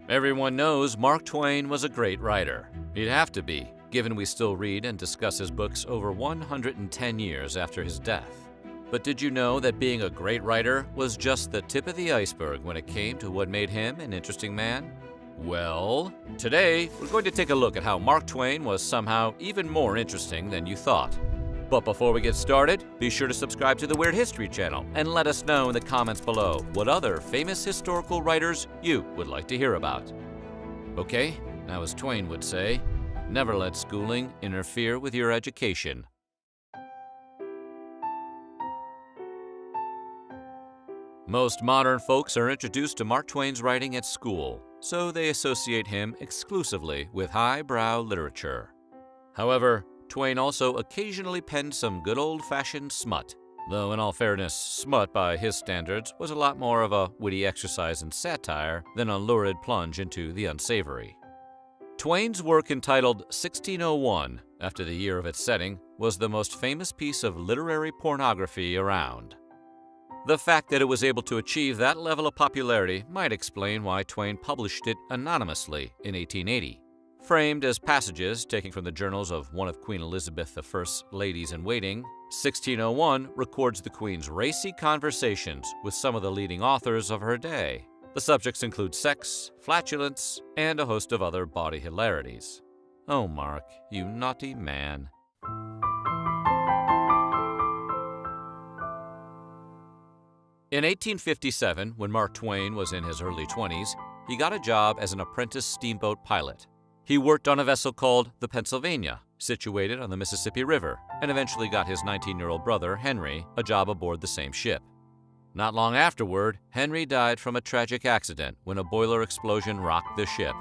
Everyone knows Mark Twain was a great writer. He'd have to be, given we still read and discuss his books over 110 years after his death. But did you know that being a great writer was just the tip of the iceberg when it came to what made him an interesting man? Well, today we're going to take a look at how Mark Twain was somehow even more interesting than you thought. But before we get started, be sure to subscribe to the Weird History channel and let us know in the comments below what other famous historical writers you would like to hear about. Okay, now as Twain would say, never let schooling interfere with your education. Most modern folks are introduced to Mark Twain's writing at school, so they associate him exclusively with highbrow literature. However, Twain also occasionally penned some good old-fashioned smut, though in all fairness, smut by his standards was a lot more of a witty exercise in satire than a lurid plunge into the unsavory. Twain's work entitled 1601, after the year of its setting, was the most famous piece of literary pornography around. The fact that it was able to achieve that level of popularity might explain why Twain published it anonymously in 1880. Framed as passages taken from the journals of one of Queen Elizabeth I's ladies-in-waiting, 1601 records the Queen's racy conversations with some of the leading authors of her day. The subjects include sex, flatulence, and a host of other bawdy hilarities. Oh, Mark, you naughty man. In 1857, when Mark Twain was in his early 20s, he got a job as an apprentice steamboat pilot. He worked on a vessel called the Pennsylvania, situated on the Mississippi River, and eventually got his 19-year-old brother, Henry, a job aboard the same ship. Not long afterward, Henry died from a tragic accident when a boiler explosion rocked the ship.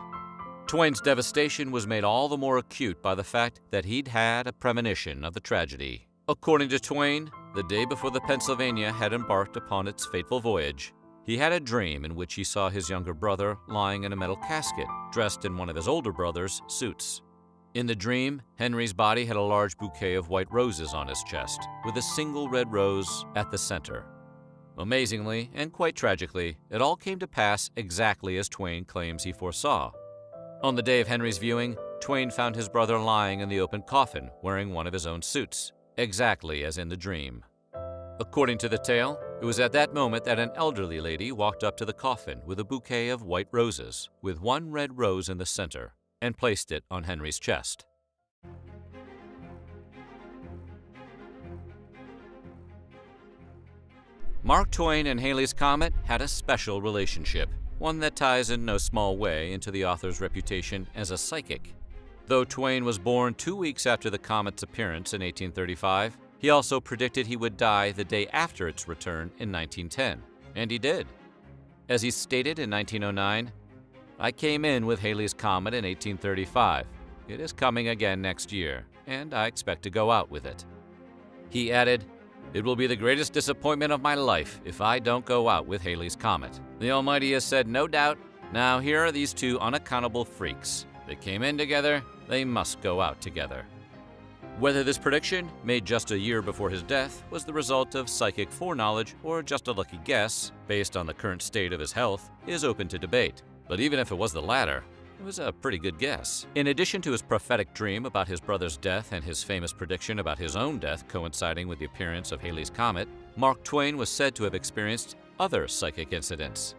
Twain's devastation was made all the more acute by the fact that he'd had a premonition of the tragedy. According to Twain, the day before the Pennsylvania had embarked upon its fateful voyage, he had a dream in which he saw his younger brother lying in a metal casket, dressed in one of his older brother's suits. In the dream, Henry's body had a large bouquet of white roses on his chest, with a single red rose at the center. Amazingly, and quite tragically, it all came to pass exactly as Twain claims he foresaw. On the day of Henry's viewing, Twain found his brother lying in the open coffin, wearing one of his own suits, exactly as in the dream. According to the tale, it was at that moment that an elderly lady walked up to the coffin with a bouquet of white roses, with one red rose in the center, and placed it on Henry's chest. Mark Twain and Halley's Comet had a special relationship, one that ties in no small way into the author's reputation as a psychic. Though Twain was born 2 weeks after the comet's appearance in 1835, he also predicted he would die the day after its return in 1910, and he did. As he stated in 1909, "I came in with Halley's Comet in 1835. It is coming again next year, and I expect to go out with it." He added, "It will be the greatest disappointment of my life if I don't go out with Halley's Comet. The Almighty has said no doubt. Now here are these two unaccountable freaks. They came in together, they must go out together." Whether this prediction, made just a year before his death, was the result of psychic foreknowledge or just a lucky guess, based on the current state of his health, is open to debate. But even if it was the latter, it was a pretty good guess. In addition to his prophetic dream about his brother's death and his famous prediction about his own death coinciding with the appearance of Halley's Comet, Mark Twain was said to have experienced other psychic incidents.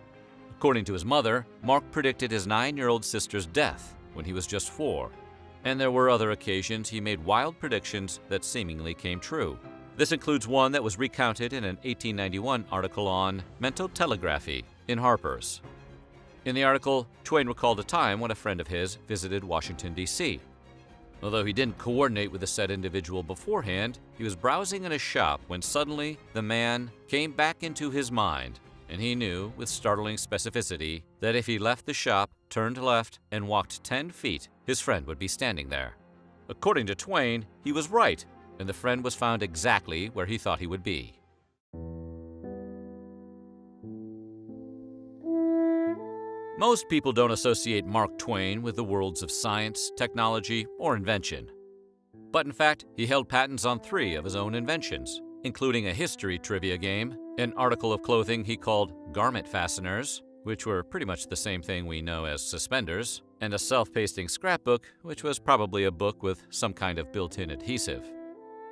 According to his mother, Mark predicted his 9-year-old sister's death when he was just 4. And there were other occasions he made wild predictions that seemingly came true. This includes one that was recounted in an 1891 article on mental telegraphy in Harper's. In the article, Twain recalled a time when a friend of his visited Washington, D.C. Although he didn't coordinate with the said individual beforehand, he was browsing in a shop when suddenly the man came back into his mind, and he knew with startling specificity that if he left the shop, turned left, and walked 10 feet, his friend would be standing there. According to Twain, he was right, and the friend was found exactly where he thought he would be. Most people don't associate Mark Twain with the worlds of science, technology, or invention. But in fact, he held patents on 3 of his own inventions, including a history trivia game, an article of clothing he called garment fasteners, which were pretty much the same thing we know as suspenders, and a self-pasting scrapbook, which was probably a book with some kind of built-in adhesive.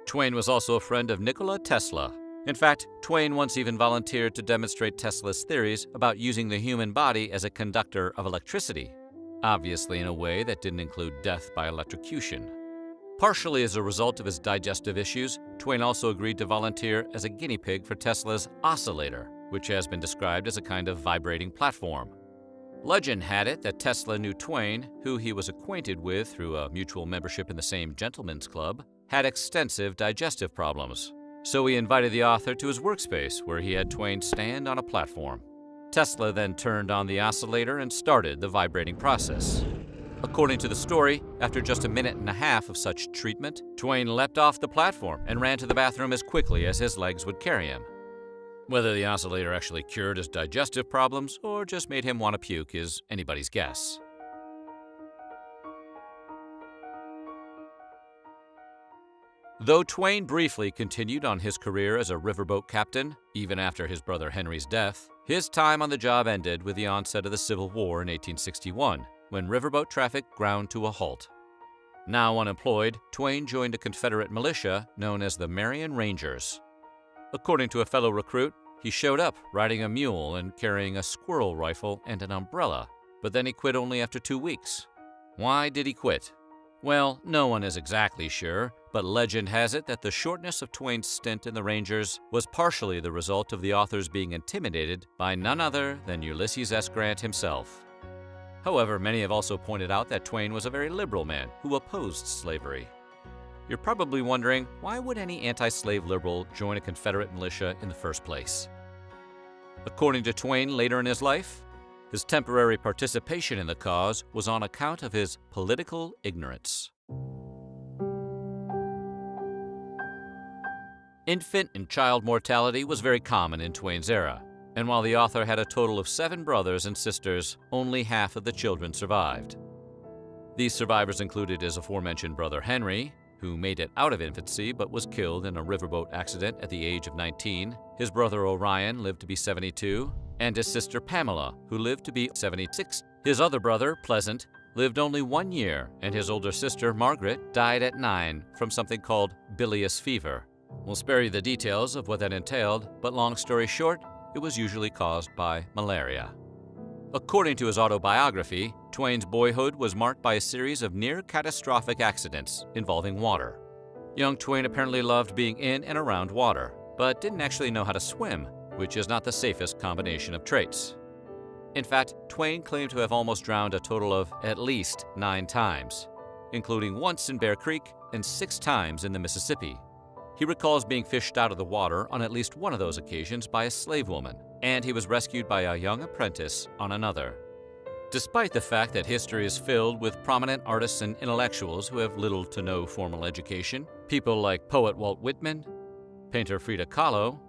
Twain was also a friend of Nikola Tesla. In fact, Twain once even volunteered to demonstrate Tesla's theories about using the human body as a conductor of electricity, obviously in a way that didn't include death by electrocution. Partially as a result of his digestive issues, Twain also agreed to volunteer as a guinea pig for Tesla's oscillator, which has been described as a kind of vibrating platform. Legend had it that Tesla knew Twain, who he was acquainted with through a mutual membership in the same gentleman's club, had extensive digestive problems. So he invited the author to his workspace, where he had Twain stand on a platform. Tesla then turned on the oscillator and started the vibrating process. According to the story, after just a minute and a half of such treatment, Twain leapt off the platform and ran to the bathroom as quickly as his legs would carry him. Whether the oscillator actually cured his digestive problems or just made him want to puke is anybody's guess. Though Twain briefly continued on his career as a riverboat captain, even after his brother Henry's death, his time on the job ended with the onset of the Civil War in 1861, when riverboat traffic ground to a halt. Now unemployed, Twain joined a Confederate militia known as the Marion Rangers. According to a fellow recruit, he showed up riding a mule and carrying a squirrel rifle and an umbrella, but then he quit only after 2 weeks. Why did he quit? Well, no one is exactly sure, but legend has it that the shortness of Twain's stint in the Rangers was partially the result of the authors being intimidated by none other than Ulysses S. Grant himself. However, many have also pointed out that Twain was a very liberal man who opposed slavery. You're probably wondering, why would any anti-slave liberal join a Confederate militia in the first place? According to Twain later in his life, his temporary participation in the cause was on account of his political ignorance. Infant and child mortality was very common in Twain's era, and while the author had a total of 7 brothers and sisters, only half of the children survived. These survivors included his aforementioned brother Henry, who made it out of infancy but was killed in a riverboat accident at the age of 19. His brother Orion lived to be 72, and his sister Pamela, who lived to be 76. His other brother, Pleasant, lived only 1 year, and his older sister, Margaret, died at 9 from something called bilious fever. We'll spare you the details of what that entailed, but long story short, it was usually caused by malaria. According to his autobiography, Twain's boyhood was marked by a series of near-catastrophic accidents involving water. Young Twain apparently loved being in and around water, but didn't actually know how to swim, which is not the safest combination of traits. In fact, Twain claimed to have almost drowned a total of at least 9 times, including once in Bear Creek and 6 times in the Mississippi. He recalls being fished out of the water on at least one of those occasions by a slave woman, and he was rescued by a young apprentice on another. Despite the fact that history is filled with prominent artists and intellectuals who have little to no formal education, people like poet Walt Whitman, painter Frida Kahlo,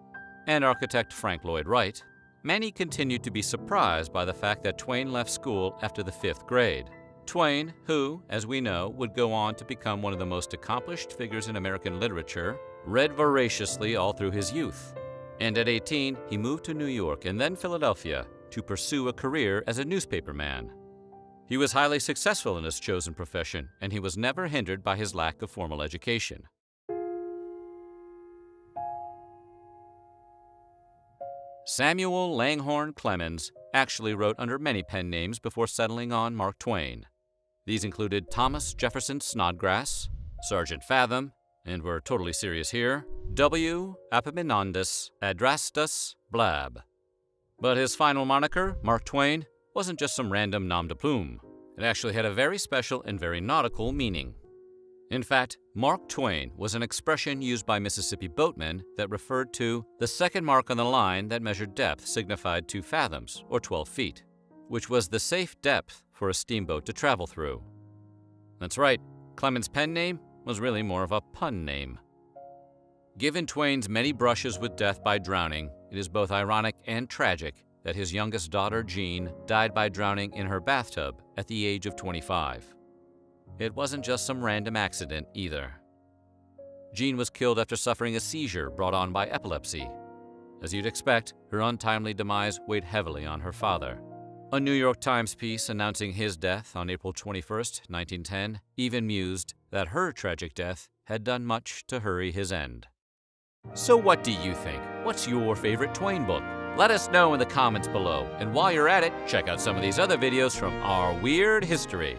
and architect Frank Lloyd Wright, many continued to be surprised by the fact that Twain left school after the 5th grade. Twain, who, as we know, would go on to become one of the most accomplished figures in American literature, read voraciously all through his youth. And at 18, he moved to New York and then Philadelphia to pursue a career as a newspaperman. He was highly successful in his chosen profession, and he was never hindered by his lack of formal education. Samuel Langhorne Clemens actually wrote under many pen names before settling on Mark Twain. These included Thomas Jefferson Snodgrass, Sergeant Fathom, and we're totally serious here, W. Epaminondas Adrastus Blab. But his final moniker, Mark Twain, wasn't just some random nom de plume. It actually had a very special and very nautical meaning. In fact, Mark Twain was an expression used by Mississippi boatmen that referred to the second mark on the line that measured depth signified 2 fathoms, or 12 feet, which was the safe depth for a steamboat to travel through. That's right, Clemens' pen name was really more of a pun name. Given Twain's many brushes with death by drowning, it is both ironic and tragic that his youngest daughter, Jean, died by drowning in her bathtub at the age of 25. It wasn't just some random accident either. Jean was killed after suffering a seizure brought on by epilepsy. As you'd expect, her untimely demise weighed heavily on her father. A New York Times piece announcing his death on April 21, 1910, even mused that her tragic death had done much to hurry his end. So what do you think? What's your favorite Twain book? Let us know in the comments below. And while you're at it, check out some of these other videos from our weird history.